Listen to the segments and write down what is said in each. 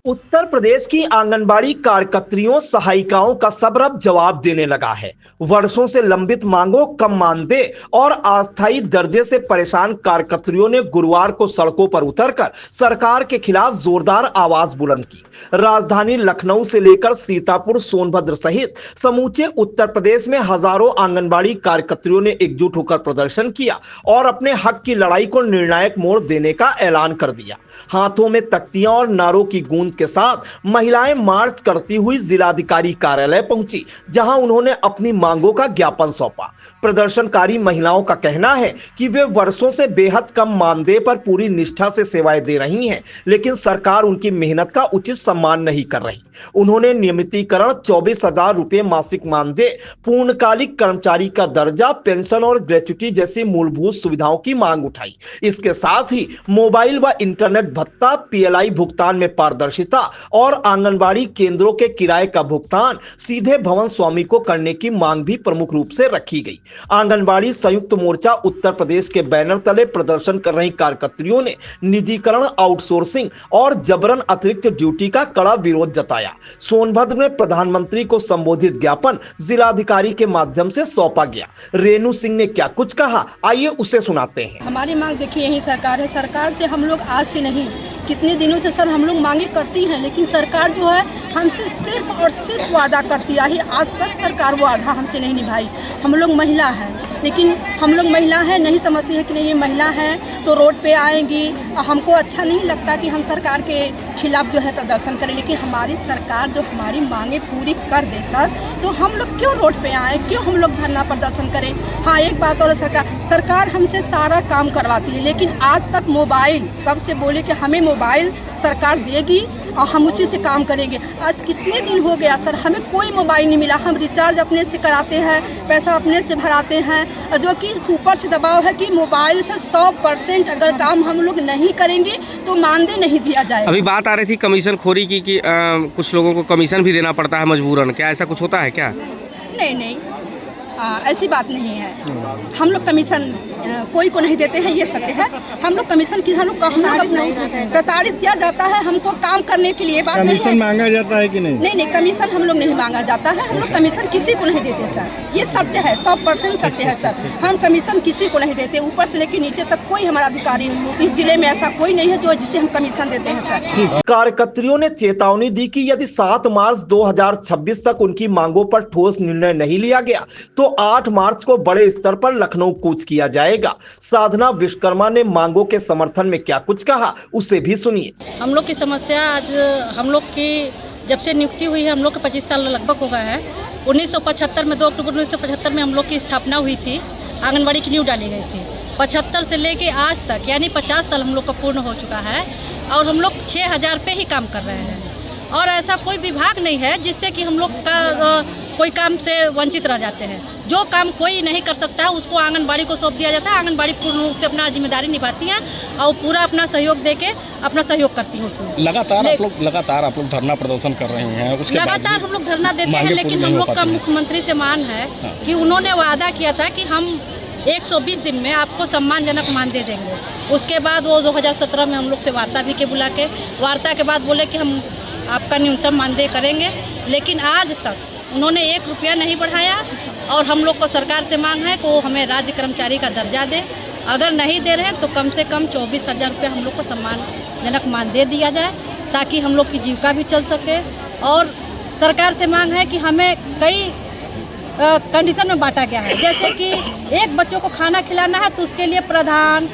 उत्तर प्रदेश की आंगनबाड़ी कार्यकर्त्रियों सहायिकाओं का सब्र अब जवाब देने लगा है। वर्षों से लंबित मांगों, कम मानदेय और अस्थायी दर्जे से परेशान कार्यकर्त्रियों ने गुरुवार को सड़कों पर उतरकर सरकार के खिलाफ जोरदार आवाज बुलंद की। राजधानी लखनऊ से लेकर सीतापुर, सोनभद्र सहित समूचे उत्तर प्रदेश में हजारों आंगनबाड़ी कार्यकर्त्रियों ने एकजुट होकर प्रदर्शन किया और अपने हक की लड़ाई को निर्णायक मोड़ देने का ऐलान कर दिया। हाथों में तख्तियां और नारों की गूंज के साथ महिलाएं मार्च करती हुई जिलाधिकारी कार्यालय पहुंची, जहां उन्होंने अपनी मांगों का ज्ञापन सौंपा। प्रदर्शनकारी महिलाओं का कहना है कि वे वर्षों से बेहद कम मानदेय पर पूरी निष्ठा से सेवाएं दे रही हैं, लेकिन सरकार उनकी मेहनत का उचित सम्मान नहीं कर रही। उन्होंने नियमितीकरण, 24,000 रुपए मासिक मानदेय, पूर्णकालिक कर्मचारी का दर्जा, पेंशन और ग्रेच्युटी जैसी मूलभूत सुविधाओं की मांग उठाई। इसके साथ ही मोबाइल व इंटरनेट भत्ता, पीएलआई भुगतान में पारदर्शिता और आंगनबाड़ी केंद्रों के किराए का भुगतान सीधे भवन स्वामी को करने की मांग भी प्रमुख रूप से रखी गई। आंगनबाड़ी संयुक्त मोर्चा उत्तर प्रदेश के बैनर तले प्रदर्शन कर रही कार्यकर्त्रियों ने निजीकरण, आउटसोर्सिंग और जबरन अतिरिक्त ड्यूटी का कड़ा विरोध जताया। सोनभद्र में प्रधानमंत्री को संबोधित ज्ञापन जिलाधिकारी के माध्यम से सौंपा गया। रेणु सिंह ने क्या कुछ कहा, आइए उसे सुनाते हैं। हमारी मांग देखिए, यही सरकार है। सरकार से हम लोग आज से नहीं, कितने दिनों से सर हम लोग मांगे करती हैं, लेकिन सरकार जो है हमसे सिर्फ और सिर्फ वादा करती आई। आज तक सरकार वो वादा हमसे नहीं निभाई। हम लोग महिला हैं, लेकिन हम लोग महिला हैं नहीं समझती है कि नहीं ये महिला हैं तो रोड पे आएंगी। हमको अच्छा नहीं लगता कि हम सरकार के खिलाफ जो है प्रदर्शन करें, लेकिन हमारी सरकार जो हमारी मांगे पूरी कर दे सर, तो हम लोग क्यों रोड पे आए, क्यों हम लोग धरना प्रदर्शन करें। हाँ, एक बात और, सरकार हमसे सारा काम करवाती है, लेकिन आज तक मोबाइल, कब से बोले कि हमें मोबाइल सरकार देगी और हम उसी से काम करेंगे। आज कितने दिन हो गया सर, हमें कोई मोबाइल नहीं मिला। हम रिचार्ज अपने से कराते हैं, पैसा अपने से भराते हैं, जो कि ऊपर से दबाव है कि मोबाइल से 100% अगर काम हम लोग नहीं करेंगे तो मानदेय नहीं दिया जाएगा। अभी बात आ रही थी कमीशन खोरी की कि कुछ लोगों को कमीशन भी देना पड़ता है मजबूरन, क्या ऐसा कुछ होता है क्या? नहीं, ऐसी बात नहीं है। हम लोग कमीशन कोई को नहीं देते हैं, ये सत्य है। हम लोग कमीशन की हम लोग प्रताड़ित किया जाता है हमको काम करने के लिए। बात कमीशन मांगा जाता है कि नहीं? नहीं, कमीशन हम लोग नहीं मांगा जाता है। हम लोग कमीशन किसी को नहीं देते सर, ये सत्य है, 100% सत्य है सर। हम कमीशन किसी को नहीं देते, ऊपर से लेकर नीचे तक कोई हमारा अधिकारी इस जिले में ऐसा कोई नहीं है जो जिसे हम कमीशन देते हैं सर। कार्यकर्त्रियों ने चेतावनी दी कि यदि 7 मार्च 2026 तक उनकी मांगों पर ठोस निर्णय नहीं लिया गया तो 8 मार्च को बड़े स्तर पर लखनऊ कूच किया जाएगा। साधना विश्वकर्मा ने मांगों के समर्थन में क्या कुछ कहा, उसे भी सुनिए। हम लोग की समस्या, आज हम लोग की जब से नियुक्ति हुई है, हम लोग के 25 साल लगभग हो गए हैं। 1975 में 2 अक्टूबर 1975 में हम लोग की स्थापना हुई थी, आंगनबाड़ी की नींव डाली गई थी। 75 से लेके आज तक यानी 50 साल हम लोग का पूर्ण हो चुका है और हम लोग 6,000 पे ही काम कर रहे हैं। और ऐसा कोई विभाग नहीं है जिससे कि हम लोग का कोई काम से वंचित रह जाते हैं। जो काम कोई नहीं कर सकता है उसको आंगनबाड़ी को सौंप दिया जाता है। आंगनबाड़ी पूर्ण रूप से अपना जिम्मेदारी निभाती है और पूरा अपना सहयोग देके अपना सहयोग करती है उसमें। लगातार आप लोग धरना प्रदर्शन कर रहे हैं, उसके लगातार हम लोग धरना देते हैं, लेकिन हम लोग का मुख्यमंत्री से मान है कि उन्होंने वादा किया था कि हम 120 दिन में आपको सम्मानजनक मानदेय देंगे। उसके बाद वो 2017 में हम लोग से वार्ता भी के बुला के, वार्ता के बाद बोले कि हम आपका न्यूनतम मानदेय करेंगे, लेकिन आज तक उन्होंने 1 रुपया नहीं बढ़ाया। और हम लोग को सरकार से मांग है कि वो हमें राज्य कर्मचारी का दर्जा दे। अगर नहीं दे रहे हैं तो कम से कम 24,000 रुपये हम लोग को सम्मानजनक मानदेय दिया जाए, ताकि हम लोग की जीविका भी चल सके। और सरकार से मांग है कि हमें कई कंडीशन में बांटा गया है, जैसे कि एक बच्चों को खाना खिलाना है तो उसके लिए प्रधान,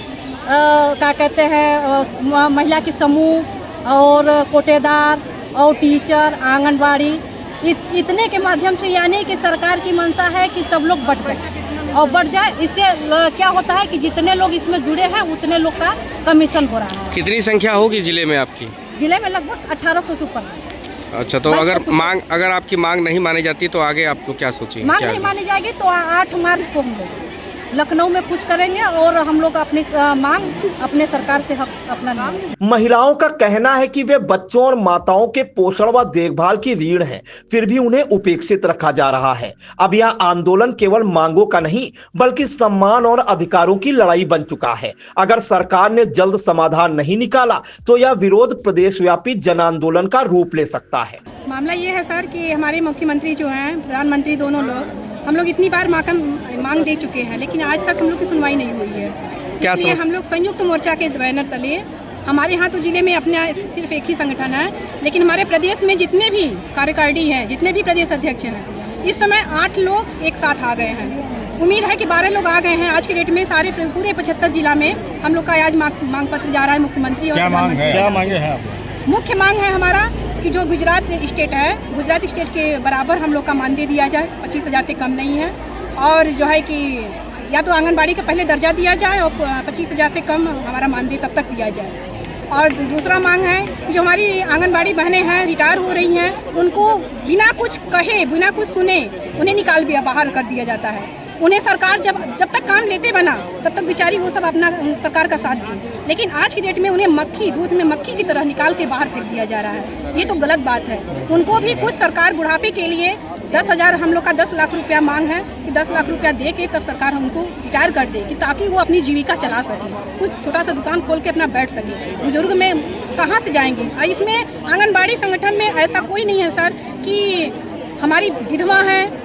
क्या कहते हैं, महिला की समूह और कोटेदार और टीचर, आंगनबाड़ी, इतने के माध्यम से, यानी कि सरकार की मंशा है कि सब लोग बढ़ जाए और बढ़ जाए। इससे क्या होता है कि जितने लोग इसमें जुड़े हैं उतने लोग का कमीशन हो रहा है। कितनी संख्या होगी जिले में आपकी? जिले में लगभग 1800 से ऊपर है। अच्छा, तो अगर आपकी मांग नहीं मानी जाती तो आगे आप लोग क्या सोचिए? मांग नहीं मानी जाएगी तो 8 मार्च को हम लोग लखनऊ में कुछ करेंगे और हम लोग अपनी मांग अपने सरकार से हक अपना लेंगे। महिलाओं का कहना है कि वे बच्चों और माताओं के पोषण व देखभाल की रीढ़ हैं, फिर भी उन्हें उपेक्षित रखा जा रहा है। अब यह आंदोलन केवल मांगों का नहीं बल्कि सम्मान और अधिकारों की लड़ाई बन चुका है। अगर सरकार ने जल्द समाधान नहीं निकाला तो यह विरोध प्रदेशव्यापी जन आंदोलन का रूप ले सकता है। मामला ये है सर कि हमारे मुख्यमंत्री जो हैं, प्रधानमंत्री, दोनों लोग हम लोग इतनी बार मांग दे चुके हैं, लेकिन आज तक हम लोग की सुनवाई नहीं हुई है। इसलिए हम लोग संयुक्त मोर्चा के बैनर तले, हमारे यहाँ तो जिले में अपना सिर्फ एक ही संगठन है, लेकिन हमारे प्रदेश में जितने भी कार्यकारिणी हैं, जितने भी प्रदेश अध्यक्ष हैं, इस समय 8 लोग एक साथ आ गए हैं। उम्मीद है कि 12 लोग आ गए हैं। आज के डेट में सारे पूरे 75 जिला में हम लोग का आज मांग पत्र जा रहा है मुख्यमंत्री और क्या मांगे हैं आप? मुख्य मांग है हमारा कि जो गुजरात स्टेट है, गुजरात स्टेट के बराबर हम लोग का मानदेय दिया जाए, 25,000 से कम नहीं है। और जो है कि या तो आंगनबाड़ी का पहले दर्जा दिया जाए और 25,000 से कम हमारा मानदेय तब तक दिया जाए। और दूसरा मांग है कि जो हमारी आंगनबाड़ी बहनें हैं, रिटायर हो रही हैं, उनको बिना कुछ कहे, बिना कुछ सुने उन्हें निकाल दिया, बाहर कर दिया जाता है। उन्हें सरकार जब तक काम लेते बना तब तक बेचारी वो सब अपना सरकार का साथ दी, लेकिन आज की डेट में उन्हें मक्खी, दूध में मक्खी की तरह निकाल के बाहर फेंक दिया जा रहा है। ये तो गलत बात है। उनको भी कुछ सरकार बुढ़ापे के लिए 10,000, हम लोग का 10 लाख रुपया मांग है कि 10 लाख रुपया दे के तब सरकार हमको रिटायर कर दे, कि ताकि वो अपनी जीविका चला सके, कुछ छोटा सा दुकान खोल के अपना बैठ सके। बुजुर्ग में कहाँ से जाएंगे? इसमें आंगनबाड़ी संगठन में ऐसा कोई नहीं है सर कि हमारी विधवा हैं,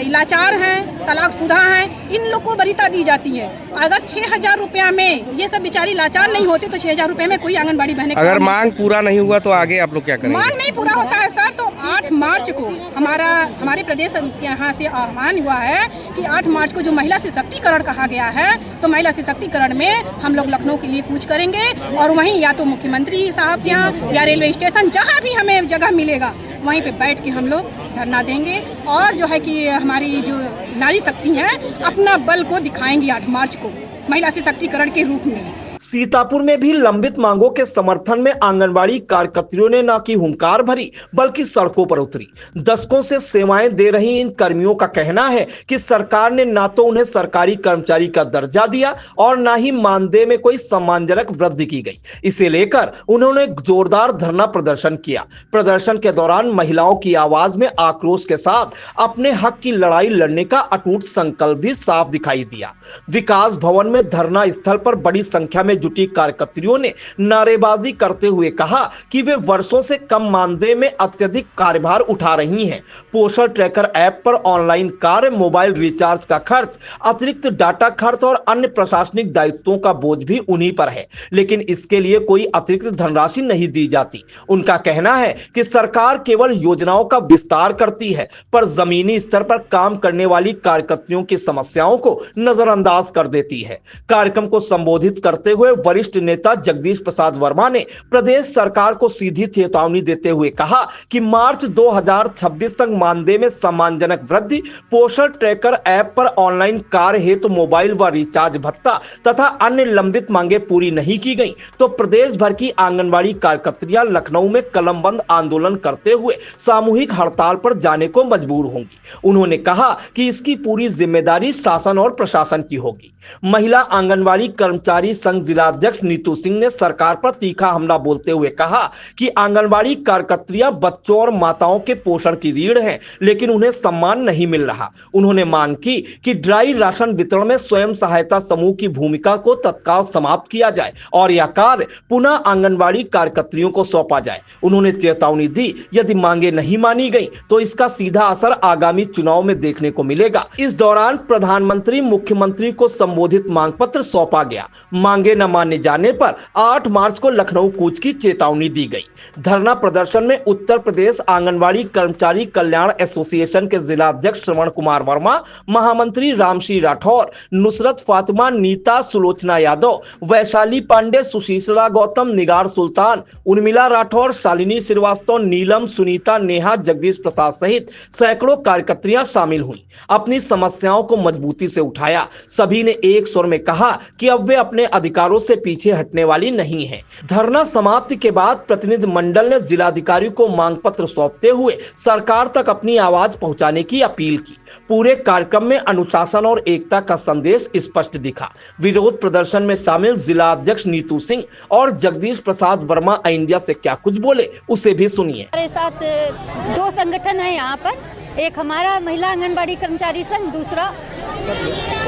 लाचार हैं, तलाकशुदा हैं, इन लोग को वरीयता दी जाती है। अगर 6,000 रुपया में ये सब बेचारी लाचार नहीं होते तो 6,000 रुपये में कोई आंगनबाड़ी बहने, अगर मांग पूरा नहीं हुआ तो आगे आप लोग क्या करेंगे? मांग नहीं पूरा होता है सर तो 8 मार्च को हमारे प्रदेश के यहाँ से आह्वान हुआ है कि 8 मार्च को जो महिला सशक्तिकरण कहा गया है, तो महिला सशक्तिकरण में हम लोग लखनऊ के लिए कूच करेंगे और वहीं या तो मुख्यमंत्री साहब के यहाँ या रेलवे स्टेशन, जहाँ भी हमें जगह मिलेगा वहीं पे बैठ के हम लोग धरना देंगे और जो है कि हमारी जो नारी शक्ति है अपना बल को दिखाएंगी 8 मार्च को महिला सशक्तिकरण के रूप में। सीतापुर में भी लंबित मांगों के समर्थन में आंगनबाड़ी कार्यकर्तियों ने न कि हुंकार भरी बल्कि सड़कों पर उतरी। दशकों से सेवाएं दे रही इन कर्मियों का कहना है कि सरकार ने ना तो उन्हें सरकारी कर्मचारी का दर्जा दिया और ना ही मानदेय में कोई सम्मानजनक वृद्धि की गई। इसे लेकर उन्होंने जोरदार धरना प्रदर्शन किया। प्रदर्शन के दौरान महिलाओं की आवाज में आक्रोश के साथ अपने हक की लड़ाई लड़ने का अटूट संकल्प भी साफ दिखाई दिया। विकास भवन में धरना स्थल पर बड़ी संख्या में जुटी कार्यकर्तियों ने नारेबाजी करते हुए कहा कि वे वर्षों से कम मानदेय में अत्यधिक कार्यभार उठा रही हैं। पोषण ट्रैकर ऐप पर ऑनलाइन कार्य, मोबाइल रिचार्ज का खर्च, अतिरिक्त डाटा खर्च और अन्य प्रशासनिक दायित्वों का बोझ भी उन्हीं पर है, लेकिन इसके लिए कोई अतिरिक्त धनराशि नहीं दी जाती। उनका कहना है कि सरकार केवल योजनाओं का विस्तार करती है पर जमीनी स्तर पर काम करने वाली कार्यकर्तियों की समस्याओं को नजरअंदाज कर देती है। कार्यक्रम को संबोधित करते हुए वरिष्ठ नेता जगदीश प्रसाद वर्मा ने प्रदेश सरकार को सीधी चेतावनी देते हुए कहा कि मार्च 2026 तक मानदेय में सम्मानजनक वृद्धि, पोषण ट्रैकर ऐप पर ऑनलाइन कार्य हेतु मोबाइल व रिचार्ज भत्ता तथा अन्य लंबित मांगे पूरी नहीं की गई तो प्रदेश भर की आंगनबाड़ी कार्यकर्तियां लखनऊ में कलमबंद आंदोलन करते हुए सामूहिक हड़ताल पर जाने को मजबूर होंगी। उन्होंने कहा कि इसकी पूरी जिम्मेदारी शासन और प्रशासन की होगी। महिला आंगनबाड़ी कर्मचारी संघ जिलाध्यक्ष नीतू सिंह ने सरकार पर तीखा हमला बोलते हुए कहा कि आंगनबाड़ी कार्यकर्तियां बच्चों और माताओं के पोषण की रीढ़ हैं, लेकिन उन्हें सम्मान नहीं मिल रहा। उन्होंने मांग की कि ड्राई राशन वितरण में स्वयं सहायता समूह की भूमिका को तत्काल समाप्त किया जाए और यह कार्य पुनः आंगनबाड़ी कार्यकर्तियों को सौंपा जाए। उन्होंने चेतावनी दी, यदि मांगे नहीं मानी गई तो इसका सीधा असर आगामी चुनाव में देखने को मिलेगा। इस दौरान प्रधानमंत्री, मुख्यमंत्री को संबोधित मांग पत्र सौंपा गया। मांगे न माने जाने पर 8 मार्च को लखनऊ कूच की चेतावनी दी गई। धरना प्रदर्शन में उत्तर प्रदेश आंगनबाड़ी कर्मचारी कल्याण एसोसिएशन के जिलाध्यक्ष श्रवण कुमार वर्मा, महामंत्री रामश्री राठौर, नुसरत फातिमा, नीता, सुलोचना यादव, वैशाली पांडे, सुशीला गौतम, निगार सुल्तान, उर्मिला राठौर, शालिनी श्रीवास्तव, नीलम, सुनीता, नेहा, जगदीश प्रसाद सहित सैकड़ों कार्यकर्तियां शामिल हुई। अपनी समस्याओं को मजबूती से उठाया। सभी ने एक स्वर में कहा कि अब वे अपने अधिकारों से पीछे हटने वाली नहीं हैं। धरना समाप्ति के बाद प्रतिनिधि मंडल ने जिलाधिकारी को मांग पत्र सौंपते हुए सरकार तक अपनी आवाज पहुंचाने की अपील की। पूरे कार्यक्रम में अनुशासन और एकता का संदेश स्पष्ट दिखा। विरोध प्रदर्शन में शामिल जिला अध्यक्ष नीतू सिंह और जगदीश प्रसाद वर्मा इंडिया से क्या कुछ बोले, उसे भी सुनिए। हमारे साथ 2 संगठन है यहाँ पर, एक हमारा महिला आंगनबाड़ी कर्मचारी संघ, दूसरा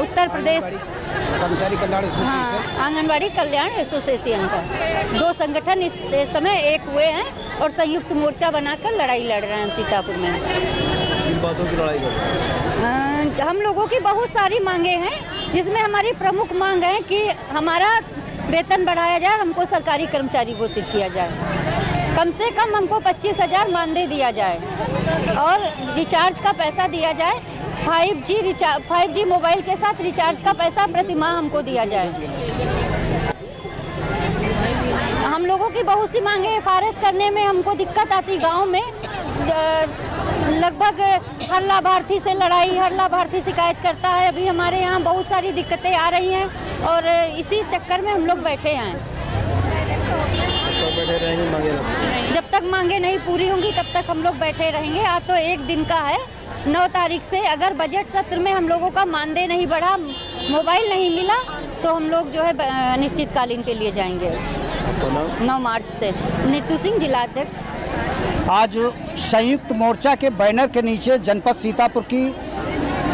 उत्तर प्रदेश कर्मचारी कल्याण आंगनबाड़ी कल्याण एसोसिएशन का। 2 संगठन इस समय एक हुए हैं और संयुक्त मोर्चा बनाकर लड़ाई लड़ रहे हैं सीतापुर में। किन बातों की लड़ाई कर रहे हैं? हम लोगों की बहुत सारी मांगे हैं, जिसमें हमारी प्रमुख मांग है कि हमारा वेतन बढ़ाया जाए, हमको सरकारी कर्मचारी घोषित किया जाए, कम से कम हमको 25,000 मानदेय दिया जाए और रिचार्ज का पैसा दिया जाए। 5G मोबाइल के साथ रिचार्ज का पैसा प्रति माह हमको दिया जाए। हम लोगों की बहुत सी मांगे FRS करने में हमको दिक्कत आती। गांव में लगभग हर लाभार्थी से लड़ाई, हर लाभार्थी शिकायत करता है। अभी हमारे यहाँ बहुत सारी दिक्कतें आ रही हैं और इसी चक्कर में हम लोग बैठे हैं। जब तक मांगे नहीं पूरी होंगी तब तक हम लोग बैठे रहेंगे। आज तो 1 दिन का है, 9 तारीख से अगर बजट सत्र में हम लोगों का मानदेय नहीं बढ़ा, मोबाइल नहीं मिला, तो हम लोग जो है अनिश्चितकालीन के लिए जाएंगे। 9 मार्च से। नीतू सिंह, जिला अध्यक्ष। आज संयुक्त मोर्चा के बैनर के नीचे जनपद सीतापुर की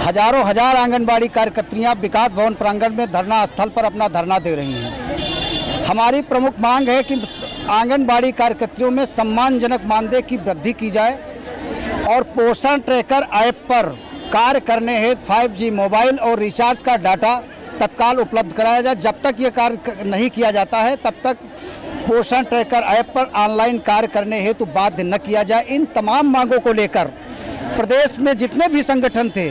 हजारों आंगनबाड़ी कार्यकर्त्रियां विकास भवन प्रांगण में धरना स्थल पर अपना धरना दे रही हैं। हमारी प्रमुख मांग है कि आंगनबाड़ी कार्यकर्त्रियों में सम्मानजनक मानदेय की वृद्धि की जाए और पोषण ट्रैकर ऐप पर कार्य करने हेतु 5G मोबाइल और रिचार्ज का डाटा तत्काल उपलब्ध कराया जाए। जब तक ये कार्य नहीं किया जाता है तब तक पोषण ट्रैकर ऐप पर ऑनलाइन कार्य करने हेतु बाध्य न किया जाए। इन तमाम मांगों को लेकर प्रदेश में जितने भी संगठन थे,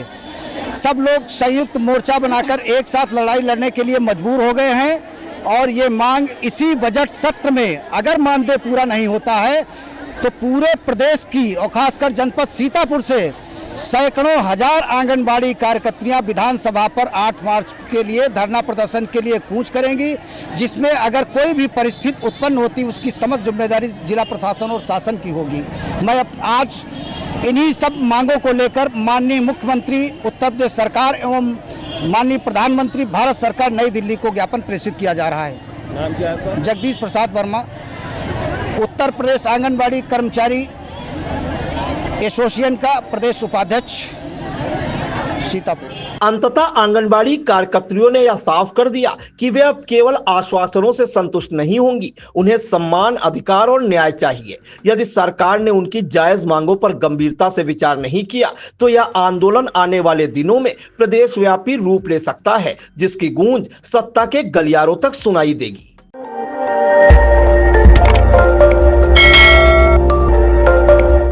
सब लोग संयुक्त मोर्चा बनाकर एक साथ लड़ाई लड़ने के लिए मजबूर हो गए हैं और ये मांग इसी बजट सत्र में अगर मानदेय पूरा नहीं होता है तो पूरे प्रदेश की और खासकर जनपद सीतापुर से सैकड़ों हजार आंगनबाड़ी कार्यकर्त्रियां विधानसभा पर 8 मार्च के लिए धरना प्रदर्शन के लिए कूच करेंगी, जिसमें अगर कोई भी परिस्थिति उत्पन्न होती उसकी समस्त जिम्मेदारी जिला प्रशासन और शासन की होगी। मैं आज इन्हीं सब मांगों को लेकर माननीय मुख्यमंत्री उत्तर प्रदेश सरकार एवं माननीय प्रधानमंत्री भारत सरकार नई दिल्ली को ज्ञापन प्रेषित किया जा रहा है। नाम क्या है आपका? जगदीश प्रसाद वर्मा, उत्तर प्रदेश आंगनबाड़ी कर्मचारी एसोसिएशन का प्रदेश उपाध्यक्ष, सीतापुर। अंततः आंगनबाड़ी कार्यकर्त्रियों ने यह साफ कर दिया कि वे अब केवल आश्वासनों से संतुष्ट नहीं होंगी, उन्हें सम्मान, अधिकार और न्याय चाहिए। यदि सरकार ने उनकी जायज मांगों पर गंभीरता से विचार नहीं किया तो यह आंदोलन आने वाले दिनों में प्रदेशव्यापी रूप ले सकता है, जिसकी गूंज सत्ता के गलियारों तक सुनाई देगी।